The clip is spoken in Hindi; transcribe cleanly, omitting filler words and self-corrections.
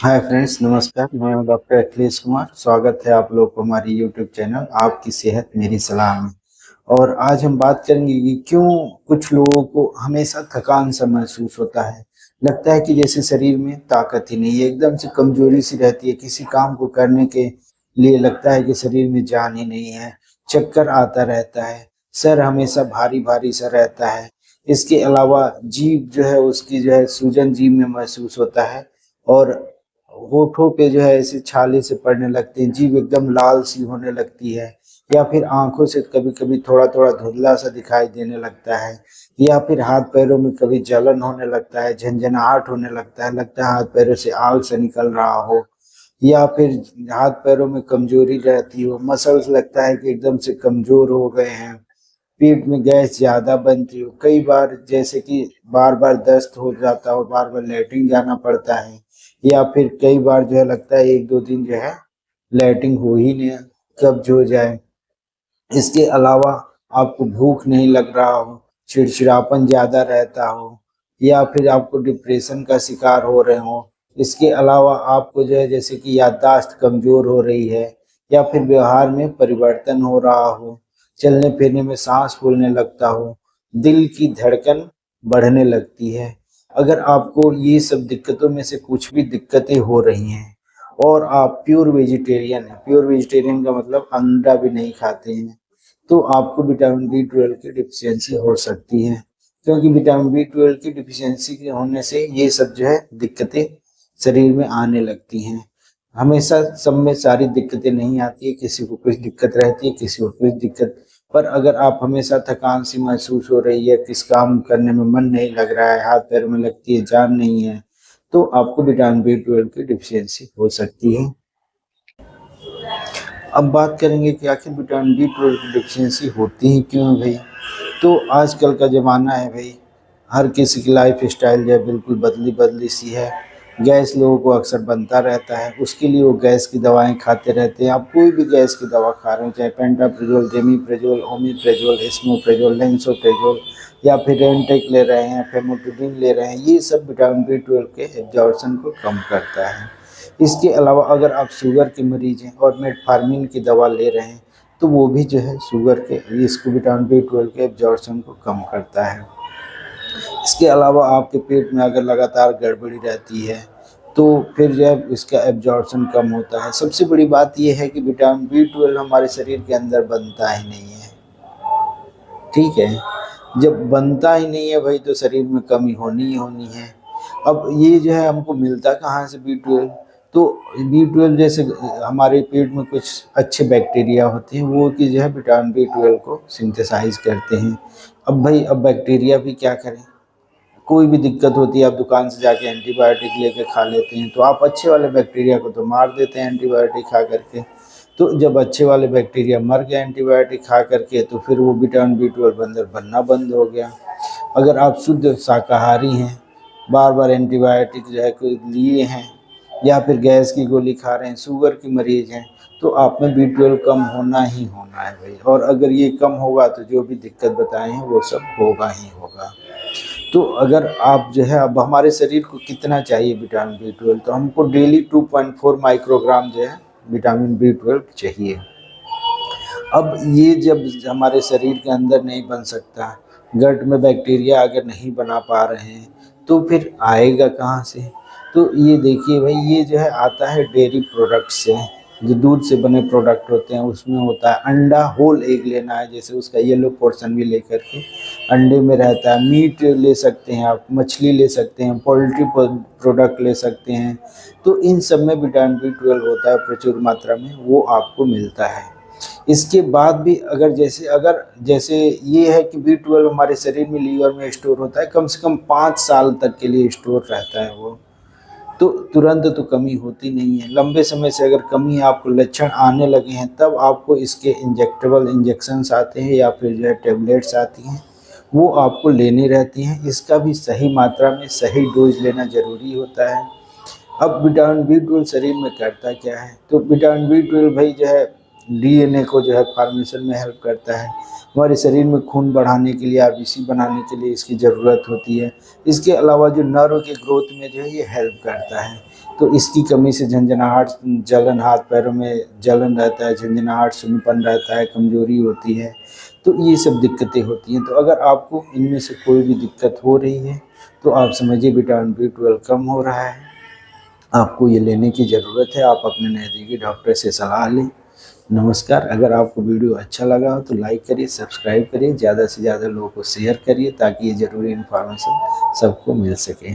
हाय फ्रेंड्स, नमस्कार। मैं हूं डॉक्टर अखिलेश कुमार। स्वागत है आप लोग को हमारी यूट्यूब चैनल आपकी सेहत मेरी सलाह में। और आज हम बात करेंगे कि क्यों कुछ लोगों को हमेशा थकान सा महसूस होता है। लगता है कि जैसे शरीर में ताकत ही नहीं है, एकदम से कमजोरी सी रहती है। किसी काम को करने के लिए लगता है कि शरीर में जान ही नहीं है। चक्कर आता रहता है, सर हमेशा भारी भारी सा रहता है। इसके अलावा जीभ जो है उसकी जो है सूजन जीभ में महसूस होता है। और होठों पे जो है ऐसे छाले से पड़ने लगते हैं, जीभ एकदम लाल सी होने लगती है। या फिर आंखों से कभी कभी थोड़ा थोड़ा धुंधला सा दिखाई देने लगता है। या फिर हाथ पैरों में कभी जलन होने लगता है, झंझनाहट होने लगता है हाथ पैरों से आग से निकल रहा हो। या फिर हाथ पैरों में कमजोरी रहती हो, मसल्स लगता है कि एकदम से कमजोर हो गए हैं। पेट में गैस ज्यादा बनती हो, कई बार जैसे कि बार बार दस्त हो जाता हो, बार बार लेटरिन जाना पड़ता है। या फिर कई बार जो है लगता है एक दो दिन जो है लेटरिन हो ही नहीं, कब्ज हो जाए। इसके अलावा आपको भूख नहीं लग रहा हो, चिड़चिड़ापन ज़्यादा रहता हो, या फिर आपको डिप्रेशन का शिकार हो रहे हो। इसके अलावा आपको जो है जैसे कि याददाश्त कमज़ोर हो रही है, या फिर व्यवहार में परिवर्तन हो रहा हो, चलने फिरने में सांस फूलने लगता हो, दिल की धड़कन बढ़ने लगती है। अगर आपको ये सब दिक्कतों में से कुछ भी दिक्कतें हो रही हैं और आप प्योर वेजिटेरियन हैं, प्योर वेजिटेरियन का मतलब अंडा भी नहीं खाते हैं, तो आपको विटामिन बी 12 की डिफिशियंसी हो सकती है। क्योंकि विटामिन बी 12 की डिफिशियंसी के होने से ये सब जो है दिक्कतें शरीर में आने लगती हैं। हमेशा सब में सारी दिक्कतें नहीं आती है, किसी को कुछ दिक्कत रहती है, किसी को कुछ दिक्कत। पर अगर आप हमेशा थकान सी महसूस हो रही है, किस काम करने में मन नहीं लग रहा है, हाथ पैर में लगती है जान नहीं है, तो आपको विटामिन बी 12 की डिफिशियंसी हो सकती है। अब बात करेंगे कि आखिर विटामिन बी 12 की डिफिशियंसी होती ही क्यों है भाई। तो आजकल का ज़माना है भाई, हर किसी की लाइफ स्टाइल जो है बिल्कुल बदली बदली सी है। गैस लोगों को अक्सर बनता रहता है, उसके लिए वो गैस की दवाएं खाते रहते हैं। आप कोई भी गैस की दवा खा रहे हो, चाहे पेंटाप्रिजोल, डेमीप्रिजोल, ओमिप्रिजोल, एस्मोप्रिजोल, लेंसोप्रिजोल, या फिर रेंटेक ले रहे हैं, फेमोटिडिन ले रहे हैं, ये सब विटामिन बी 12 के एब्जॉर्प्शन को कम करता है। इसके अलावा अगर आप शुगर के मरीज हैं और मेटफॉर्मिन की दवा ले रहे हैं, तो वो भी जो है शुगर के इसको विटामिन बी 12 के एब्जॉर्प्शन को कम करता है। इसके अलावा आपके पेट में अगर लगातार गड़बड़ी रहती है, तो फिर जो है इसका एब्जॉर्प्शन कम होता है। सबसे बड़ी बात ये है कि विटामिन बी 12 हमारे शरीर के अंदर बनता ही नहीं है, ठीक है। जब बनता ही नहीं है भाई, तो शरीर में कमी होनी ही होनी है। अब ये जो है हमको मिलता कहाँ से बी 12। तो बी 12 जैसे हमारे पेट में कुछ अच्छे बैक्टीरिया होते हैं, वो कि जो है विटामिन बी 12 को सिंथेसाइज करते हैं। अब भाई अब बैक्टीरिया भी क्या करें, कोई भी दिक्कत होती है, आप दुकान से जाके एंटीबायोटिक लेके खा लेते हैं, तो आप अच्छे वाले बैक्टीरिया को तो मार देते हैं एंटीबायोटिक खा करके। तो जब अच्छे वाले बैक्टीरिया मर गए एंटीबायोटिक खा करके, तो फिर वो विटामिन बी 12 अंदर बनना बंद हो गया। अगर आप शुद्ध शाकाहारी हैं, बार बार एंटीबायोटिक जो है कोई लिए हैं, या फिर गैस की गोली खा रहे हैं, शुगर की मरीज हैं, तो आप में बी 12 कम होना ही होना है भाई। और अगर ये कम होगा तो जो भी दिक्कत बताए हैं वो सब होगा ही होगा। तो अगर आप जो है, अब हमारे शरीर को कितना चाहिए विटामिन बी 12, तो हमको डेली 2.4 माइक्रोग्राम जो है विटामिन बी 12 चाहिए। अब ये जब हमारे शरीर के अंदर नहीं बन सकता, गट में बैक्टीरिया अगर नहीं बना पा रहे हैं, तो फिर आएगा कहाँ से। तो ये देखिए भाई, ये जो है आता है डेयरी प्रोडक्ट से, जो दूध से बने प्रोडक्ट होते हैं उसमें होता है। अंडा होल एग लेना है, जैसे उसका येलो पोर्शन भी लेकर के अंडे में रहता है। मीट ले सकते हैं आप, मछली ले सकते हैं, पोल्ट्री प्रोडक्ट ले सकते हैं। तो इन सब में विटामिन बी 12 होता है प्रचुर मात्रा में, वो आपको मिलता है। इसके बाद भी अगर जैसे ये है कि बी 12 हमारे शरीर में लीवर में स्टोर होता है, कम से कम 5 साल तक के लिए स्टोर रहता है वो। तो तुरंत तो कमी होती नहीं है, लंबे समय से अगर कमी आपको लक्षण आने लगे हैं, तब आपको इसके इंजेक्टेबल इंजेक्शंस आते हैं, या फिर जो है टेबलेट्स आती हैं, वो आपको लेनी रहती हैं। इसका भी सही मात्रा में सही डोज लेना ज़रूरी होता है। अब विटामिन बी 12 शरीर में करता क्या है, तो विटामिन बी 12 भाई जो है डीएनए को जो है फॉर्मेशन में हेल्प करता है। हमारे शरीर में खून बढ़ाने के लिए, आरबीसी बनाने के लिए इसकी ज़रूरत होती है। इसके अलावा जो नर्व के ग्रोथ में जो है ये हेल्प करता है। तो इसकी कमी से झंझनाहट, जलन, हाथ पैरों में जलन रहता है, झंझनाहट, सुन्नपन रहता है, कमजोरी होती है, तो ये सब दिक्कतें होती हैं। तो अगर आपको इनमें से कोई भी दिक्कत हो रही है तो आप समझिए विटामिन B12 कम हो रहा है, आपको ये लेने की ज़रूरत है। आप अपने नज़दीकी डॉक्टर से सलाह लें। नमस्कार। अगर आपको वीडियो अच्छा लगा हो तो लाइक करिए, सब्सक्राइब करिए, ज़्यादा से ज़्यादा लोगों को शेयर करिए ताकि ये ज़रूरी इन्फॉर्मेशन सबको मिल सके।